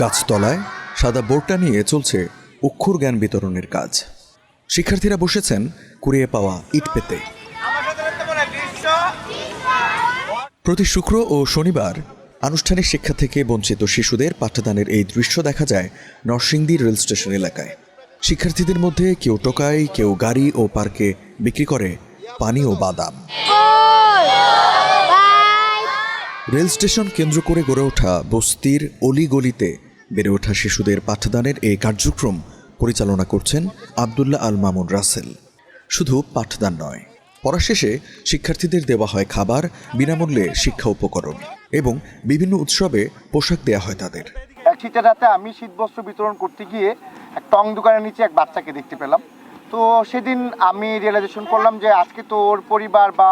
গাছতলায় সাদা বোর্ডটা নিয়ে চলছে অক্ষর জ্ঞান বিতরণের কাজ। শিক্ষার্থীরা বসেছেন কুড়িয়ে পাওয়া ইট পেতে। প্রতি শুক্র ও শনিবার আনুষ্ঠানিক শিক্ষা থেকে বঞ্চিত শিশুদের পাঠদানের এই দৃশ্য দেখা যায় নরসিংদী রেল স্টেশন এলাকায়। শিক্ষার্থীদের মধ্যে কেউ টোকাই, কেউ গাড়ি ও পার্কে বিক্রি করে পানি ও বাদাম। রেল স্টেশন কেন্দ্র করে গড়ে ওঠা বস্তির অলিগলিতে বেড়ে ওঠা শিশুদের পাঠদানের এই কার্যক্রম পরিচালনা করছেন আব্দুল্লাহ আল মামুন রাসেল। শুধু পাঠদান নয়, পড়া শেষে শিক্ষার্থীদের দেওয়া হয় খাবার, বিনামূল্যে শিক্ষা উপকরণ এবং বিভিন্ন উৎসবে পোশাক দেওয়া হয় তাদের। এক শীতের রাতে আমি শীতবস্ত্র বিতরণ করতে গিয়ে এক টং দোকানের নিচে এক বাচ্চাকে দেখতে পেলাম। তো সেদিন আমি রিয়েলাইজেশন করলাম যে আজকে তো ওর পরিবার বা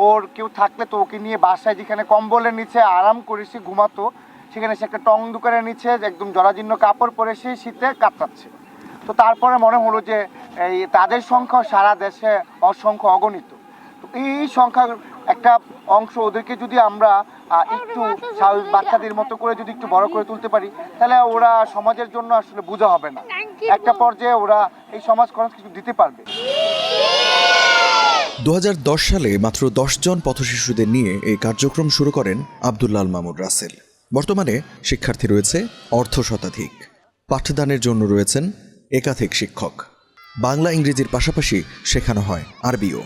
ওর কেউ থাকলে তো ওকে নিয়ে বাসায় যেখানে কম্বলের নিচে আরাম করে সে ঘুমাতো, সেখানে সে একটা টং দোকানের নিচে একদম জরাজীর্ণ কাপড় পরে সে শীতে কাটাচ্ছে। তো তারপরে মনে হলো যে এই তাদের সংখ্যা সারা দেশে অসংখ্য অগণিত। তো এই সংখ্যার একটা অংশ ওদেরকে যদি আমরা একটু বাচ্চাদের মতো করে যদি একটু বড় করে তুলতে পারি, তাহলে ওরা সমাজের জন্য আসলে বোঝা হবে না। একটা পর্যায়ে ওরা এই সমাজ খরচ কিছু দিতে পারবে। 2010 সালে মাত্র 10 জন পথশিশুদের নিয়ে এই কার্যক্রম শুরু করেন আব্দুল্লাহ আল মামুন রাসেল। বর্তমানে শিক্ষার্থী রয়েছে অর্ধ শতাধিক। পাঠদানের জন্য রয়েছেন একাধিক শিক্ষক। বাংলা ইংরেজির পাশাপাশি শেখানো হয় আরবিও।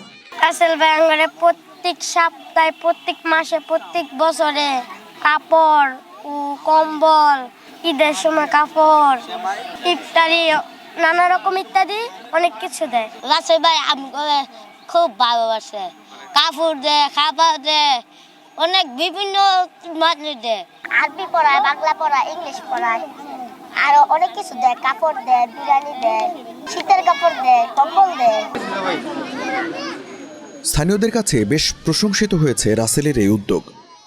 রাসেল ভাই আমারে প্রত্যেক সপ্তাহে, প্রত্যেক মাসে, প্রত্যেক বছরে কাপড় ও কম্বল, ঈদের সময় কাপড়, ইফতারি, নানা রকম ইত্যাদি অনেক কিছু দেয়। রাসেল ভাই আমাকে খুব ভালোবাসে, কাপড় দেয়, খাবার দেয়, অনেক বিভিন্ন মানুষ দেয়। আরবি পড়ায়, বাংলা পড়ায়, ইংলিশ পড়ায়, আরো অনেক কিছু দেয়। কাপড় দেয়, বিরিয়ানি দেয়, শীতের কাপড় দেয়, কম্বল দেয়। স্থানীয়দের কাছে বেশ প্রশংসিত হয়েছে রাসেলের এই উদ্যোগ।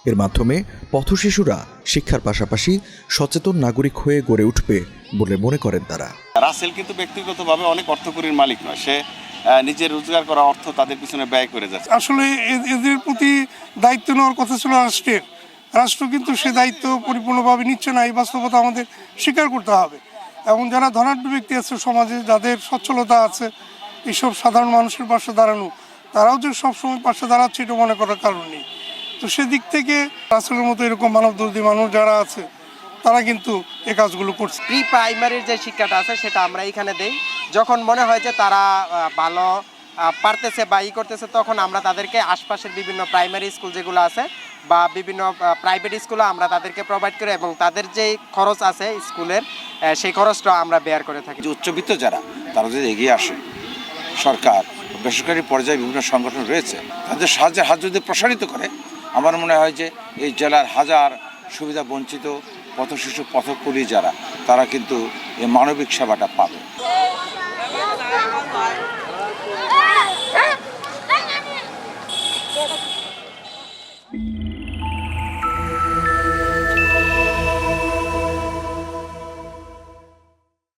এর মাধ্যমে পথশিশুরা শিক্ষার পাশাপাশি সচেতন নাগরিক হয়ে গড়ে উঠবে বলে মনে করেন তারা। রাসেল কিন্তু ব্যক্তিগতভাবে অনেক অর্থকরীর মালিক নয়, সে নিজের রোজগার করা অর্থ তাদের পিছনে ব্যয় করে যাচ্ছে। আসলে এদের প্রতি দায়িত্ব নেওয়ার কথা ছিল রাষ্ট্রের। রাষ্ট্র কিন্তু সে দায়িত্ব পরিপূর্ণভাবে নিচ্ছে না, এই বাস্তবতা আমাদের স্বীকার করতে হবে। এবং যারা ধনাঢ্য ব্যক্তি আছে সমাজে, যাদের সচ্ছলতা আছে, এইসব সাধারণ মানুষের পাশে দাঁড়ানো, তারাও যে সবসময় পাশে দাঁড়াচ্ছে এটা মনে করার কারণ নেই। তো সেদিক থেকে রাসেলের মতো এরকম মানবদর্দী মানুষ যারা আছে তারা কিন্তু এই কাজগুলো করছে। প্রি প্রাইমারির যে শিক্ষাটা আছে সেটা আমরা এখানে দেই। যখন মনে হয় যে তারা ভালো পারতেছে বা করতেছে, তখন আমরা তাদেরকে আশপাশের বিভিন্ন প্রাইমারি স্কুল যেগুলো আছে বা বিভিন্ন প্রাইভেট স্কুলে আমরা তাদেরকে প্রোভাইড করি এবং তাদের যে খরচ আছে স্কুলের, সেই খরচটা আমরা বেয়ার করে থাকি। উচ্চবিত্ত যারা, তারা যদি এগিয়ে আসে, সরকার বেসরকারি পর্যায়ে বিভিন্ন সংগঠন রয়েছে, তাদের সাহায্যের হাত যদি প্রসারিত করে, আমার মনে হয় যে এই জেলার হাজার সুবিধা বঞ্চিত পথশিশু, পথকুলি যারা, তারা কিন্তু এই মানবিক সেবাটা পাবে।